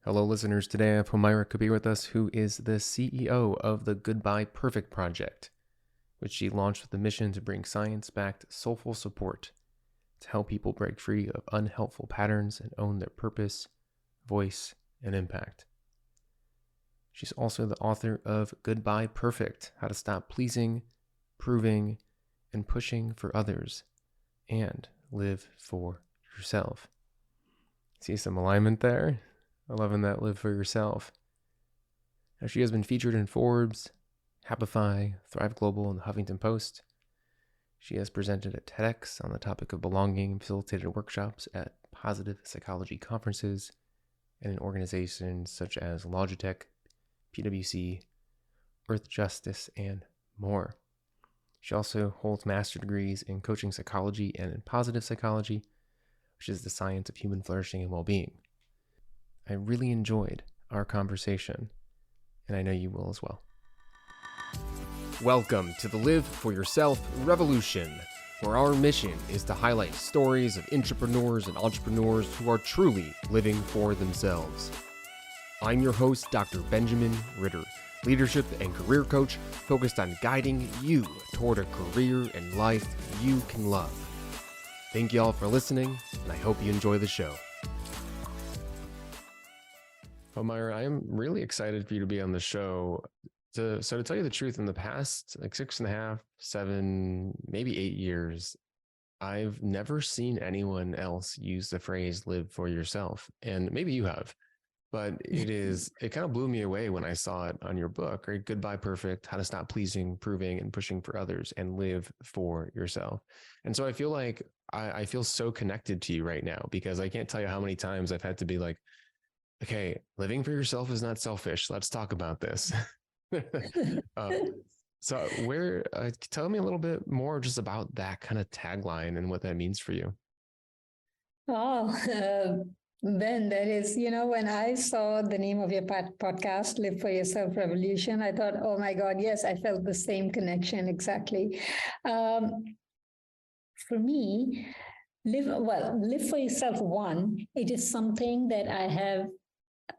Hello, listeners. Today I have Homaira Kabir with us, who is the CEO of the Goodbye Perfect Project, which she launched with the mission to bring science-backed, soulful support to help people break free of unhelpful patterns and own their purpose, voice, and impact. She's also the author of Goodbye Perfect: How to Stop Pleasing, Proving, and Pushing for Others, and Live for Yourself. See some alignment there? I love that. Live for yourself. Now, she has been featured in Forbes, Happify, Thrive Global, and the Huffington Post. She has presented at TEDx on the topic of belonging and facilitated workshops at positive psychology conferences and in organizations such as Logitech, PwC, Earthjustice, and more. She also holds master degrees in coaching psychology and in positive psychology, which is the science of human flourishing and well-being. I really enjoyed our conversation, and I know you will as well. Welcome to the Live for Yourself Revolution, where our mission is to highlight stories of intrapreneurs and entrepreneurs who are truly living for themselves. I'm your host, Dr. Benjamin Ritter, leadership and career coach focused on guiding you toward a career and life you can love. Thank you all for listening, and I hope you enjoy the show. Homaira, I am really excited for you to be on the show. To tell you the truth, in the past, 6.5, 7, maybe 8 years, I've never seen anyone else use the phrase live for yourself. And maybe you have, but it kind of blew me away when I saw it on your book, right? Goodbye Perfect: How to Stop Pleasing, Proving, and Pushing for Others, and Live for Yourself. And so I feel like I feel so connected to you right now, because I can't tell you how many times I've had to be like, okay, living for yourself is not selfish. Let's talk about this. So tell me a little bit more just about that kind of tagline and what that means for you. Oh, Ben, that is, when I saw the name of your podcast, Live for Yourself Revolution, I thought, oh my God, yes, I felt the same connection exactly. For me, live for yourself. One, it is something that I have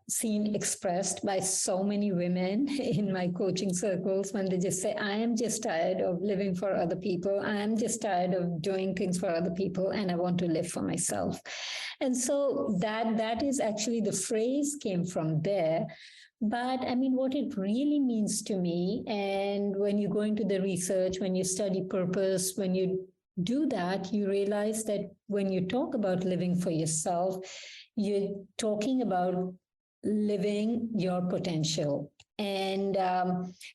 seen expressed by so many women in my coaching circles when they just say, I am just tired of living for other people. I am just tired of doing things for other people, and I want to live for myself. And so that is actually, the phrase came from there. But I mean, what it really means to me, and when you go into the research, when you study purpose, when you do that, you realize that when you talk about living for yourself, you're talking about living your potential. And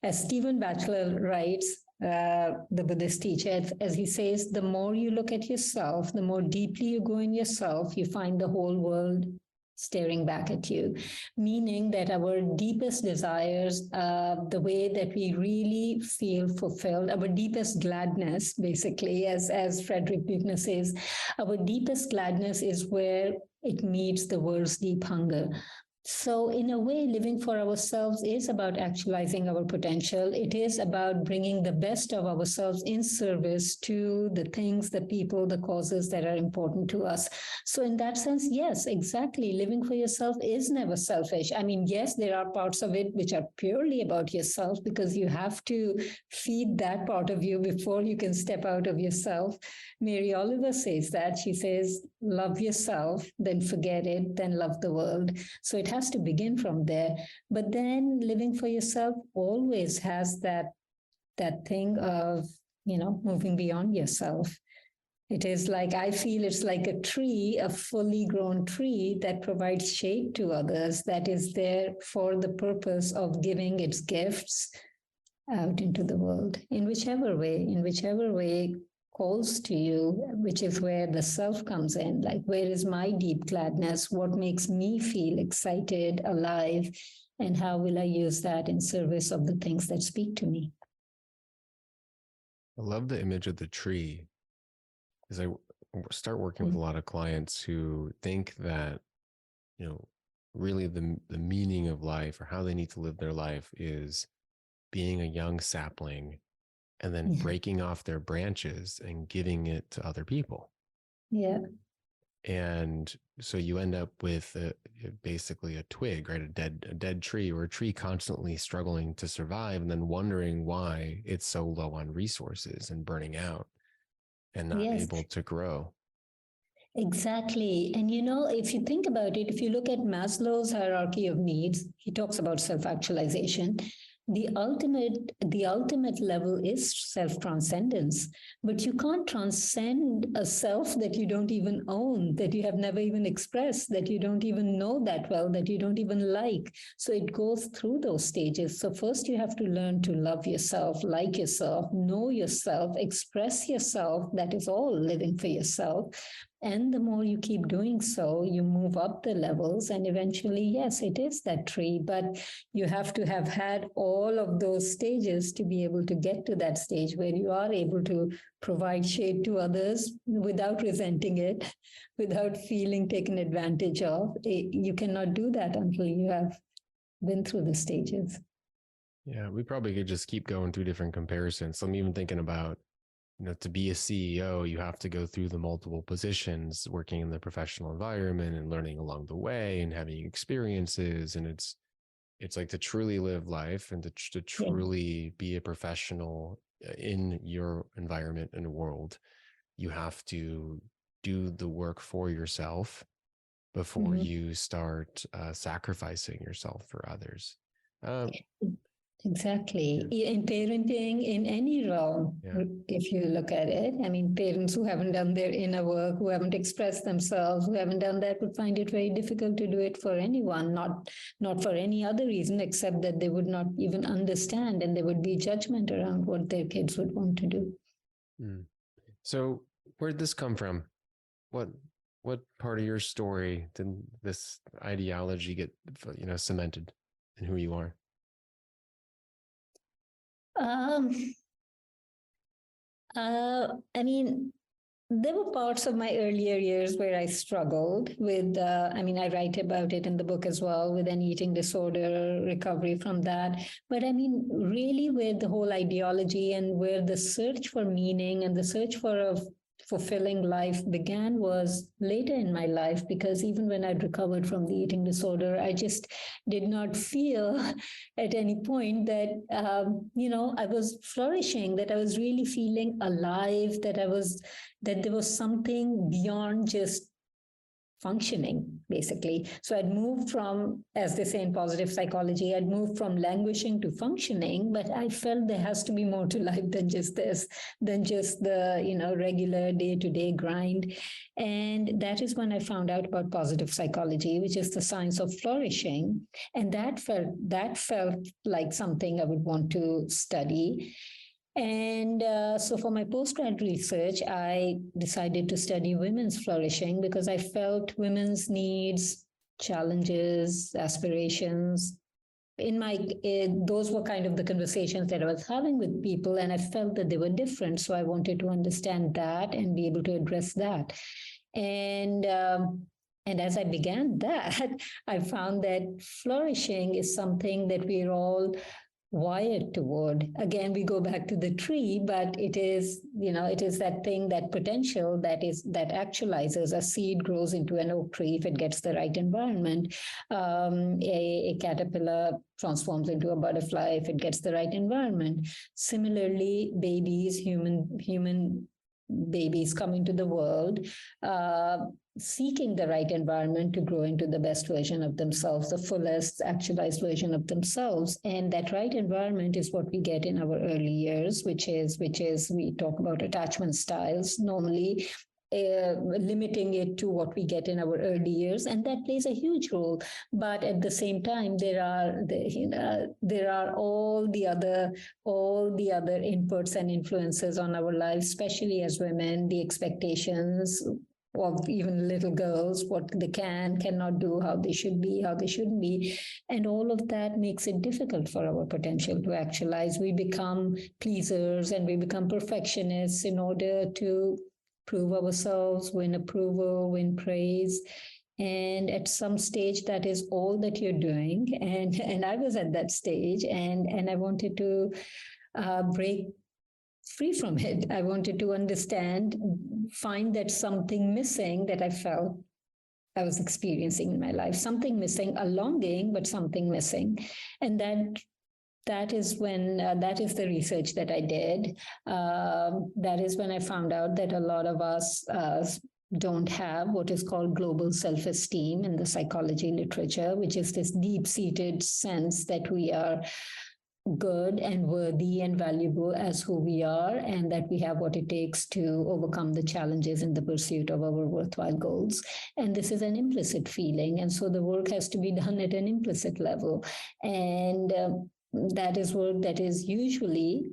as Stephen Batchelor writes, the Buddhist teacher, as he says, the more you look at yourself, the more deeply you go in yourself, you find the whole world staring back at you, meaning that our deepest desires, the way that we really feel fulfilled, our deepest gladness, basically, as Frederick Buechner says, our deepest gladness is where it meets the world's deep hunger. So in a way, living for ourselves is about actualizing our potential. It is about bringing the best of ourselves in service to the things, the people, the causes that are important to us. So in that sense, yes, exactly. Living for yourself is never selfish. I mean, yes, there are parts of it which are purely about yourself, because you have to feed that part of you before you can step out of yourself. Mary Oliver says that. She says, love yourself, then forget it, then love the world. So it has to begin from there. But then living for yourself always has that thing of, moving beyond yourself. It is like, I feel it's like a tree, a fully grown tree that provides shade to others, that is there for the purpose of giving its gifts out into the world in whichever way calls to you, which is where the self comes in. Like, where is my deep gladness? What makes me feel excited, alive? And how will I use that in service of the things that speak to me? I love the image of the tree, because I start working with a lot of clients who think that, really the meaning of life, or how they need to live their life, is being a young sapling and then breaking off their branches and giving it to other people. Yeah. And so you end up with basically a twig, right? A dead tree, or a tree constantly struggling to survive, and then wondering why it's so low on resources and burning out and not Yes, able to grow. exactly. And if you think about it, if you look at Maslow's hierarchy of needs, he talks about self-actualization. The ultimate level is self-transcendence, but you can't transcend a self that you don't even own, that you have never even expressed, that you don't even know that well, that you don't even like. So it goes through those stages. So first you have to learn to love yourself, like yourself, know yourself, express yourself. That is all living for yourself. And the more you keep doing so, you move up the levels. And eventually, yes, it is that tree. But you have to have had all of those stages to be able to get to that stage where you are able to provide shade to others without resenting it, without feeling taken advantage of. You cannot do that until you have been through the stages. Yeah, we probably could just keep going through different comparisons. So I'm even thinking about, to be a CEO, you have to go through the multiple positions, working in the professional environment and learning along the way and having experiences. And it's like, to truly live life and to truly be a professional in your environment and world, you have to do the work for yourself before you start sacrificing yourself for others. Exactly. In parenting, in any realm, if you look at it, I mean, parents who haven't done their inner work, who haven't expressed themselves, who haven't done that, would find it very difficult to do it for anyone, not for any other reason except that they would not even understand, and there would be judgment around what their kids would want to do. So where'd this come from? What part of your story did this ideology get, cemented in who you are? I mean, there were parts of my earlier years where I struggled with, I write about it in the book as well, with an eating disorder, recovery from that. But I mean, really, where the whole ideology and where the search for meaning and the search for a fulfilling life began was later in my life, because even when I'd recovered from the eating disorder, I just did not feel at any point that, I was flourishing, that I was really feeling alive, that there was something beyond just functioning, basically. So I'd moved from, as they say in positive psychology, I'd moved from languishing to functioning, but I felt there has to be more to life than just this, than just the, regular day-to-day grind. And that is when I found out about positive psychology, which is the science of flourishing. And that felt like something I would want to study. And so for my postgrad research, I decided to study women's flourishing because I felt women's needs, challenges, aspirations. Those were kind of the conversations that I was having with people, and I felt that they were different. So I wanted to understand that and be able to address that. And as I began that, I found that flourishing is something that we're all wired toward. Again, we go back to the tree, but it is that thing, that potential that actualizes. A seed grows into an oak tree if it gets the right environment. A caterpillar transforms into a butterfly if it gets the right environment. Similarly, human babies come into the world seeking the right environment to grow into the best version of themselves, the fullest actualized version of themselves. And that right environment is what we get in our early years, which is we talk about attachment styles, normally limiting it to what we get in our early years, and that plays a huge role. But at the same time, there are all the other inputs and influences on our lives, especially as women, the expectations of even little girls, what they cannot do, how they should be, how they shouldn't be. And all of that makes it difficult for our potential to actualize. We become pleasers and we become perfectionists in order to prove ourselves, win approval, win praise. And at some stage, that is all that you're doing. And I was at that stage, and I wanted to break free from it. I wanted to understand, find that something missing that I felt I was experiencing in my life, something missing, a longing, but something missing. And that is when that is the research that I did. That is when I found out that a lot of us don't have what is called global self-esteem in the psychology literature, which is this deep-seated sense that we are good and worthy and valuable as who we are, and that we have what it takes to overcome the challenges in the pursuit of our worthwhile goals. And this is an implicit feeling. And so the work has to be done at an implicit level. And that is work that is usually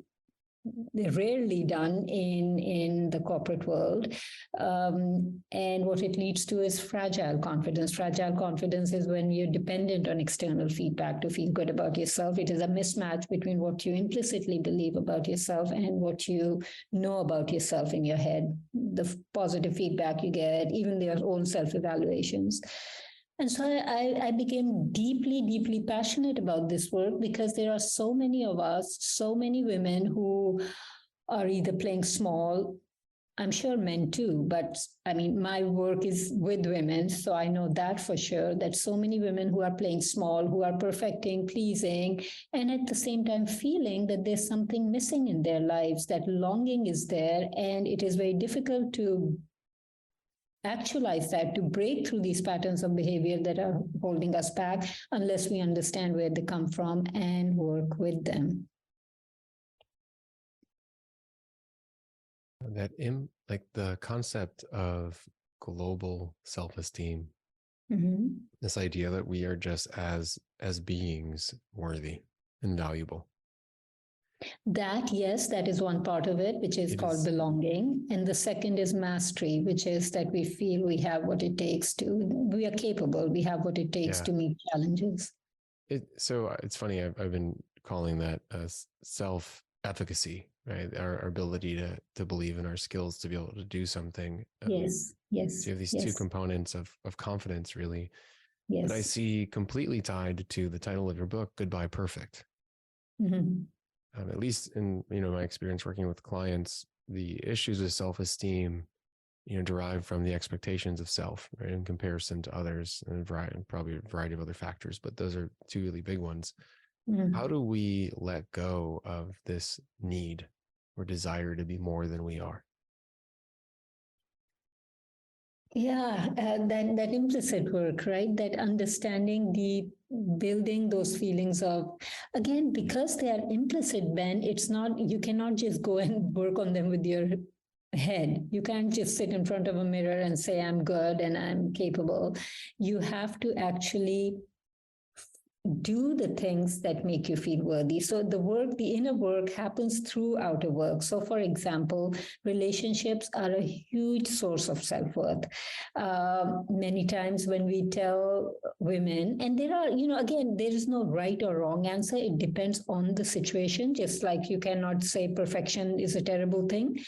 rarely done in the corporate world. And what it leads to is fragile confidence. Fragile confidence is when you're dependent on external feedback to feel good about yourself. It is a mismatch between what you implicitly believe about yourself and what you know about yourself in your head, the positive feedback you get, even their own self-evaluations. And so I became deeply, deeply passionate about this work because there are so many of us, so many women who are either playing small, I'm sure men too, but I mean, my work is with women, so I know that for sure, that so many women who are playing small, who are perfecting, pleasing, and at the same time feeling that there's something missing in their lives, that longing is there, and it is very difficult to actualize that, to break through these patterns of behavior that are holding us back, unless we understand where they come from and work with them. That like the concept of global self-esteem, this idea that we are just as beings worthy and valuable. That, yes, that is one part of it, which is called belonging. And the second is mastery, which is that we feel we have what it takes to, we are capable, we have what it takes to meet challenges. So it's funny, I've been calling that self-efficacy, right? Our ability to believe in our skills, to be able to do something. Yes. So you have these two components of confidence, really. Yes. That I see completely tied to the title of your book, Goodbye Perfect. At least in my experience working with clients, the issues of self-esteem, derive from the expectations of self, right, in comparison to others, and probably a variety of other factors, but those are two really big ones. How do we let go of this need or desire to be more than we are? Yeah, that implicit work, right? That understanding, building those feelings of, again, because they are implicit, Ben, it's not, you cannot just go and work on them with your head. You can't just sit in front of a mirror and say, I'm good and I'm capable. You have to actually do the things that make you feel worthy. So the inner work happens through outer work. So for example, relationships are a huge source of self-worth. Many times when we tell women, and there are, again, there is no right or wrong answer. It depends on the situation. Just like you cannot say perfection is a terrible thing,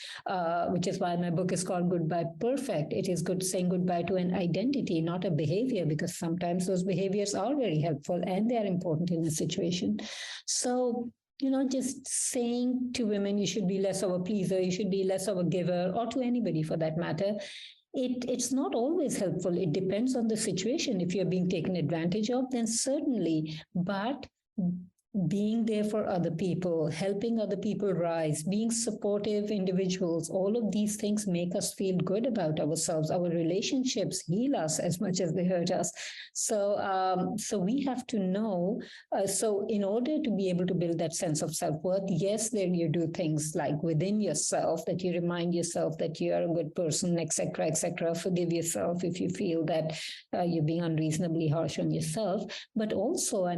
which is why my book is called Goodbye Perfect. It is good saying goodbye to an identity, not a behavior, because sometimes those behaviors are very helpful and they are important in a situation. So, just saying to women, you should be less of a pleaser, you should be less of a giver, or to anybody for that matter, it's not always helpful. It depends on the situation. If you're being taken advantage of, then certainly, but being there for other people, helping other people rise, being supportive individuals, all of these things make us feel good about ourselves. Our relationships heal us as much as they hurt us. So we have to know. So in order to be able to build that sense of self-worth, yes, then you do things like within yourself, that you remind yourself that you are a good person, etc., etc. Forgive yourself if you feel that you're being unreasonably harsh on yourself. But also,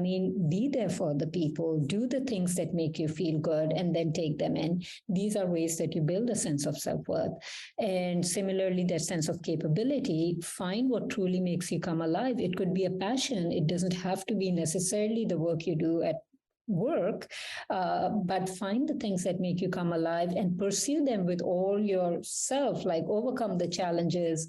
be there for the people. Do the things that make you feel good and then take them in. These are ways that you build a sense of self-worth. And similarly, that sense of capability, find what truly makes you come alive. It could be a passion. It doesn't have to be necessarily the work you do at work, but find the things that make you come alive and pursue them with all yourself, like overcome the challenges,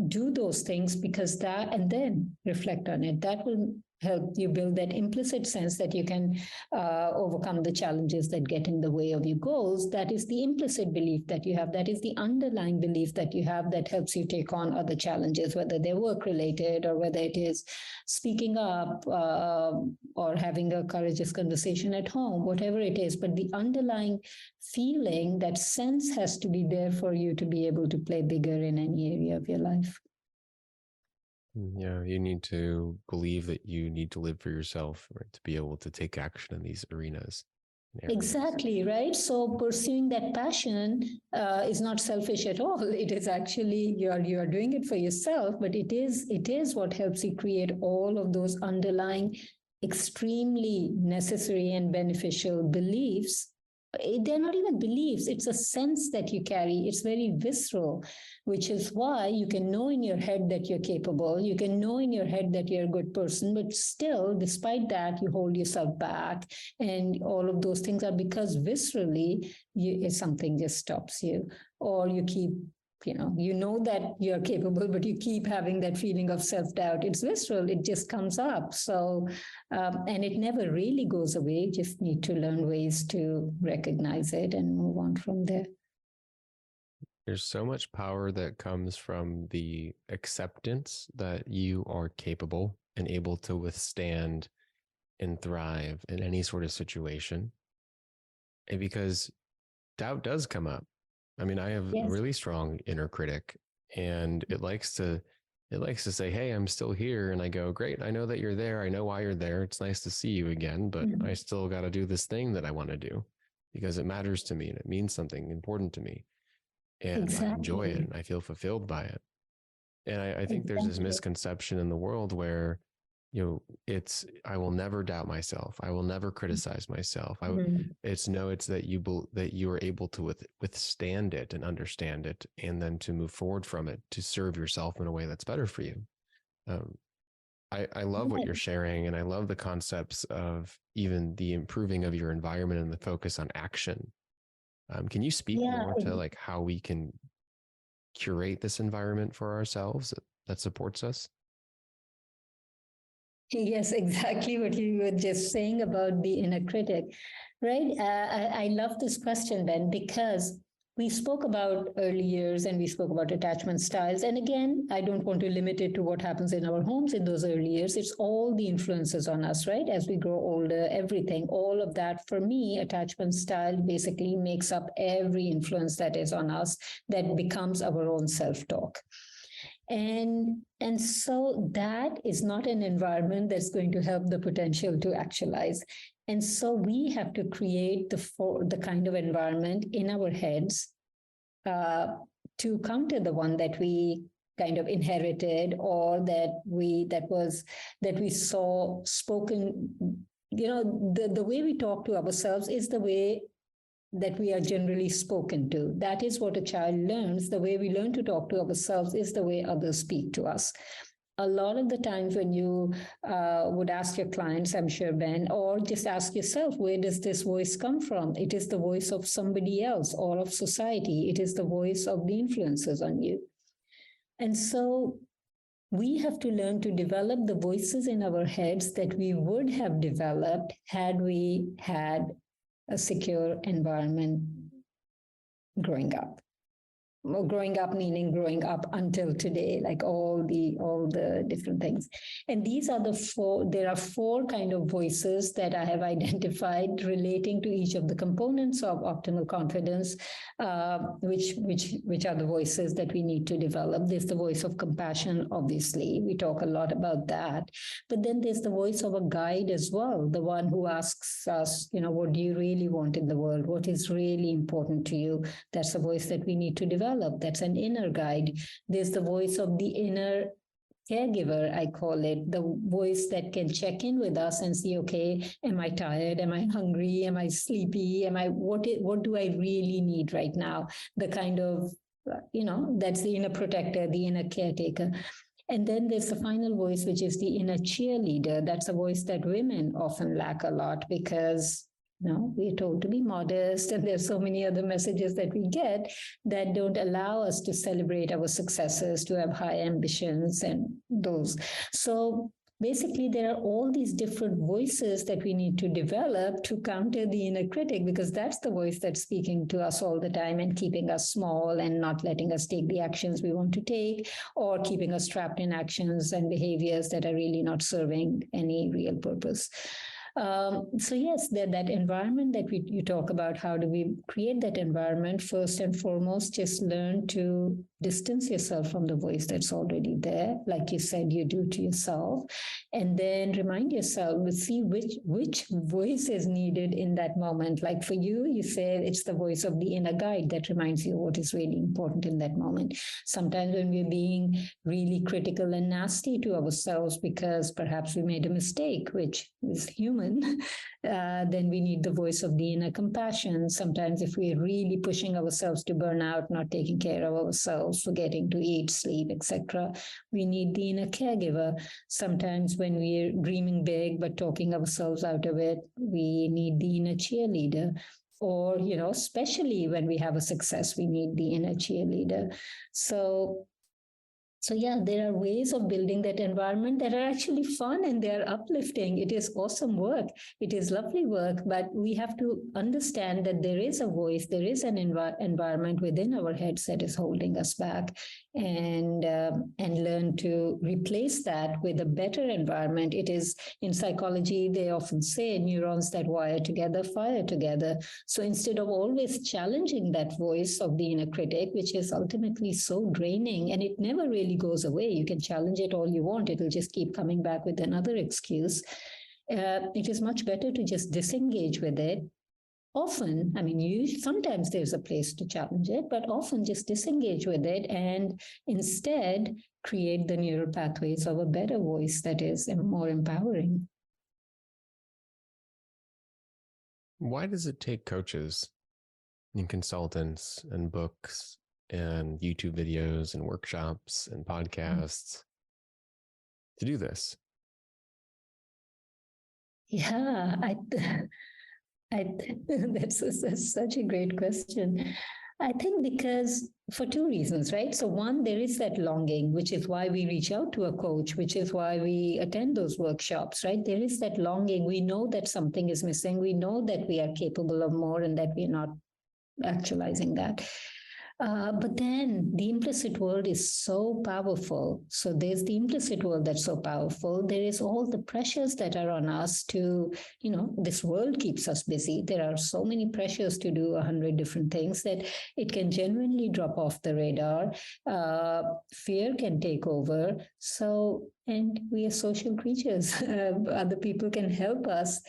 do those things, because that, and then reflect on it. That will help you build that implicit sense that you can overcome the challenges that get in the way of your goals. That is the implicit belief that you have. That is the underlying belief that you have that helps you take on other challenges, whether they're work related or whether it is speaking up or having a courageous conversation at home, whatever it is. But the underlying feeling, that sense has to be there for you to be able to play bigger in any area of your life. Yeah, you need to believe that you need to live for yourself, right, to be able to take action in these arenas. Exactly, right? So pursuing that passion is not selfish at all. It is actually you are doing it for yourself, but it is what helps you create all of those underlying extremely necessary and beneficial beliefs. They're not even beliefs, it's a sense that you carry. It's very visceral, which is why you can know in your head that you're capable. You can know in your head that you're a good person, but still, despite that, you hold yourself back. And all of those things are because viscerally, something just stops you, or you keep you know that you're capable, but you keep having that feeling of self-doubt. It's visceral, it just comes up. So and it never really goes away. You just need to learn ways to recognize it and move on from there. There's so much power that comes from the acceptance that you are capable and able to withstand and thrive in any sort of situation. And because doubt does come up. I mean, I have a really strong inner critic, and it likes to say, hey, I'm still here. And I go, great, I know that you're there. I know why you're there. It's nice to see you again, but I still got to do this thing that I want to do because it matters to me and it means something important to me. And I enjoy it and I feel fulfilled by it. And I think there's this misconception in the world where, I will never doubt myself. I will never criticize myself. It's that you are able to withstand it and understand it, and then to move forward from it to serve yourself in a way that's better for you. I love what you're sharing, and I love the concepts of even the improving of your environment and the focus on action. Can you speak more to like how we can curate this environment for ourselves that supports us? Yes, exactly what you were just saying about the inner critic, right? I love this question, Ben, because we spoke about early years and we spoke about attachment styles. And again, I don't want to limit it to what happens in our homes in those early years. It's all the influences on us, right? As we grow older, everything, all of that. For me, attachment style basically makes up every influence that is on us that becomes our own self-talk. And so that is not an environment that's going to help the potential to actualize. And so we have to create the kind of environment in our heads to counter the one that we kind of inherited or that we saw spoken. The way we talk to ourselves is the way that we are generally spoken to. That is what a child learns. The way we learn to talk to ourselves is the way others speak to us. A lot of the times when you would ask your clients, I'm sure, Ben, or just ask yourself, where does this voice come from? It is the voice of somebody else or of society. It is the voice of the influences on you. And so we have to learn to develop the voices in our heads that we would have developed had we had a secure environment growing up. Well, growing up meaning growing up until today, like all the different things. And these are there are four kind of voices that I have identified relating to each of the components of optimal confidence, which are the voices that we need to develop. There's the voice of compassion, obviously. We talk a lot about that. But then there's the voice of a guide as well, the one who asks us, what do you really want in the world? What is really important to you? That's a voice that we need to develop. That's an inner guide. There's the voice of the inner caregiver, I call it, the voice that can check in with us and see, okay, am I tired? Am I hungry? Am I sleepy? What do I really need right now? The kind of, that's the inner protector, the inner caretaker. And then there's the final voice, which is the inner cheerleader. That's a voice that women often lack a lot because we're told to be modest, and there's so many other messages that we get that don't allow us to celebrate our successes, to have high ambitions and those. So basically there are all these different voices that we need to develop to counter the inner critic, because that's the voice that's speaking to us all the time and keeping us small and not letting us take the actions we want to take, or keeping us trapped in actions and behaviors that are really not serving any real purpose. So yes, that environment that you talk about, how do we create that environment? First and foremost, just learn to distance yourself from the voice that's already there, like you said you do to yourself, and then remind yourself to see which voice is needed in that moment. Like for you, you say it's the voice of the inner guide that reminds you what is really important in that moment. Sometimes when we're being really critical and nasty to ourselves because perhaps we made a mistake, which is human, then we need the voice of the inner compassion. Sometimes if we're really pushing ourselves to burn out, not taking care of ourselves, forgetting to eat, sleep, etc., we need the inner caregiver. Sometimes when we're dreaming big but talking ourselves out of it, we need the inner cheerleader. Or, especially when we have a success, we need the inner cheerleader. So yeah, there are ways of building that environment that are actually fun and they're uplifting. It is awesome work. It is lovely work, but we have to understand that there is a voice, there is an environment within our heads that is holding us back, and learn to replace that with a better environment. It is, in psychology, they often say neurons that wire together fire together. So instead of always challenging that voice of the inner critic, which is ultimately so draining and it never really goes away, you can challenge it all you want, it'll just keep coming back with another excuse. It is much better to just disengage with it. Often, sometimes there's a place to challenge it, but often just disengage with it and instead create the neural pathways of a better voice that is more empowering. Why does it take coaches and consultants and books and YouTube videos and workshops and podcasts to do this? Yeah, that's such a great question. I think because for two reasons, right? So one, there is that longing, which is why we reach out to a coach, which is why we attend those workshops, right? There is that longing. We know that something is missing. We know that we are capable of more and that we're not actualizing that. But then the implicit world is so powerful. So there's the implicit world that's so powerful. There is all the pressures that are on us to, this world keeps us busy. There are so many pressures to do 100 different things that it can genuinely drop off the radar. Fear can take over. And we are social creatures. Other people can help us.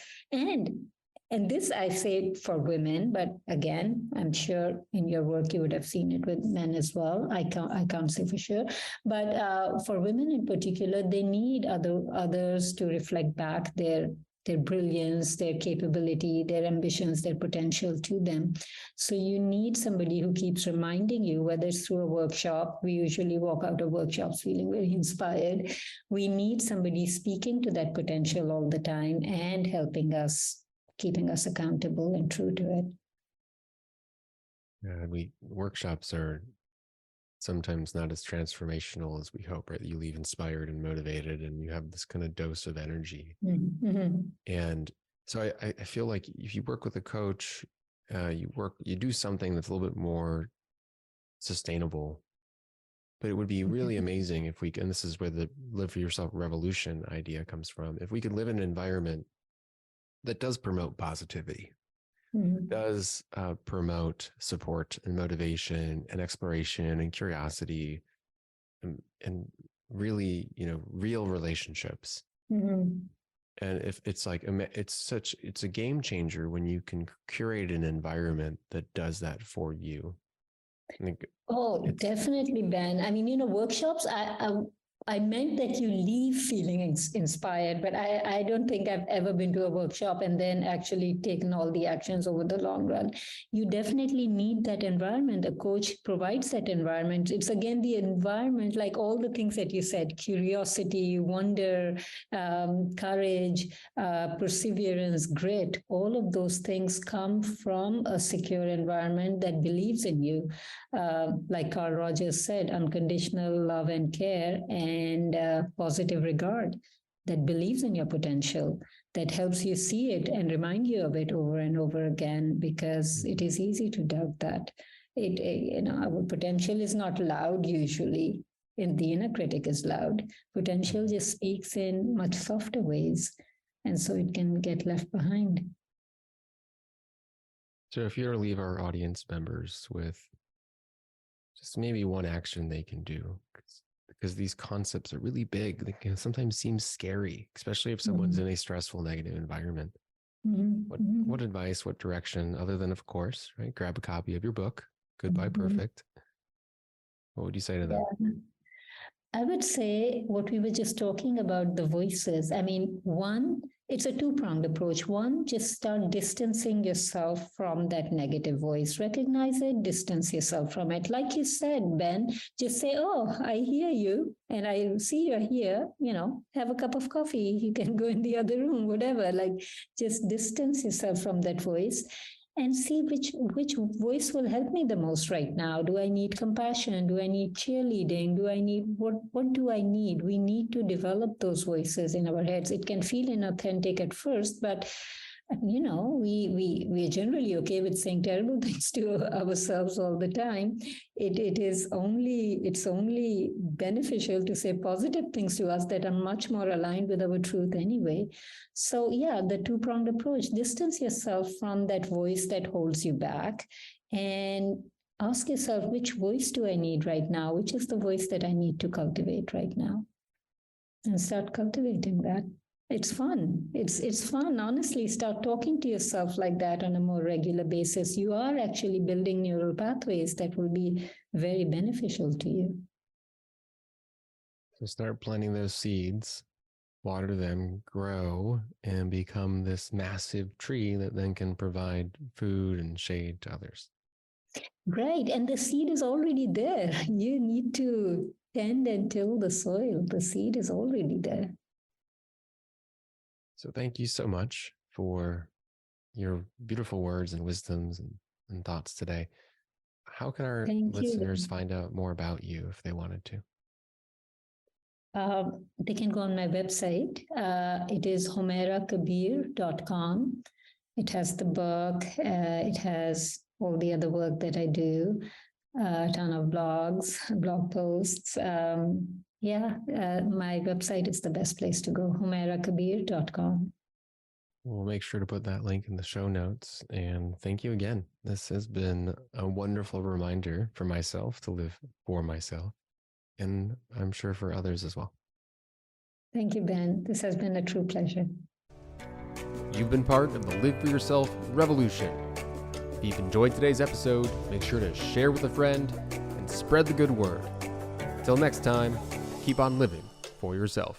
And this I say for women, but again, I'm sure in your work you would have seen it with men as well. I can't say for sure, but for women in particular, they need others to reflect back their brilliance, their capability, their ambitions, their potential to them. So you need somebody who keeps reminding you, whether it's through a workshop. We usually walk out of workshops feeling very inspired. We need somebody speaking to that potential all the time and helping us, keeping us accountable and true to it. Yeah, workshops are sometimes not as transformational as we hope, right? You leave inspired and motivated and you have this kind of dose of energy. Mm-hmm. And so I feel like if you work with a coach, you do something that's a little bit more sustainable. But it would be really amazing if we, and this is where the live for yourself revolution idea comes from, if we could live in an environment that does promote positivity, does promote support and motivation and exploration and curiosity and really, real relationships. Mm-hmm. And if it's like, it's a game changer when you can curate an environment that does that for you. Oh, definitely, Ben. Workshops, I meant that you leave feeling inspired, but I don't think I've ever been to a workshop and then actually taken all the actions over the long run. You definitely need that environment. A coach provides that environment. It's again the environment, like all the things that you said: curiosity, wonder, courage, perseverance, grit. All of those things come from a secure environment that believes in you. Like Carl Rogers said, unconditional love and care and positive regard. that believes in your potential, that helps you see it and remind you of it over and over again, because it is easy to doubt that. Our potential is not loud usually, and the inner critic is loud. Potential just speaks in much softer ways, and so it can get left behind. So if you were to leave our audience members with just maybe one action they can do, because these concepts are really big, they can sometimes seem scary, especially if someone's in a stressful, negative environment. What advice, what direction, other than, of course, right, grab a copy of your book, Goodbye Perfect. What would you say to them? I would say what we were just talking about, the voices. I mean, one, it's a two-pronged approach. One, just start distancing yourself from that negative voice. Recognize it, distance yourself from it. Like you said, Ben, just say, oh, I hear you and I see you're here, have a cup of coffee. You can go in the other room, whatever. Like, just distance yourself from that voice and see which voice will help me the most right now. Do I need compassion? Do I need cheerleading? Do I need what do I need? We need to develop those voices in our heads. It can feel inauthentic at first, but we are generally okay with saying terrible things to ourselves all the time. It's only beneficial to say positive things to us that are much more aligned with our truth anyway. So yeah, the two-pronged approach: distance yourself from that voice that holds you back, and ask yourself, which voice do I need right now? Which is the voice that I need to cultivate right now? And start cultivating that. It's fun. It's fun. Honestly, start talking to yourself like that on a more regular basis. You are actually building neural pathways that will be very beneficial to you. So start planting those seeds, water them, grow, and become this massive tree that then can provide food and shade to others. Right. And the seed is already there. You need to tend and till the soil. The seed is already there. So thank you so much for your beautiful words and wisdoms and thoughts today. How can our listeners find out more about you if they wanted to? They can go on my website. It is homairakabir.com. It has the book. It has all the other work that I do, a ton of blogs, blog posts. My website is the best place to go, homairakabir.com. We'll make sure to put that link in the show notes. And thank you again. This has been a wonderful reminder for myself to live for myself, and I'm sure for others as well. Thank you, Ben. This has been a true pleasure. You've been part of the Live for Yourself revolution. If you've enjoyed today's episode, make sure to share with a friend and spread the good word. Till next time, keep on living for yourself.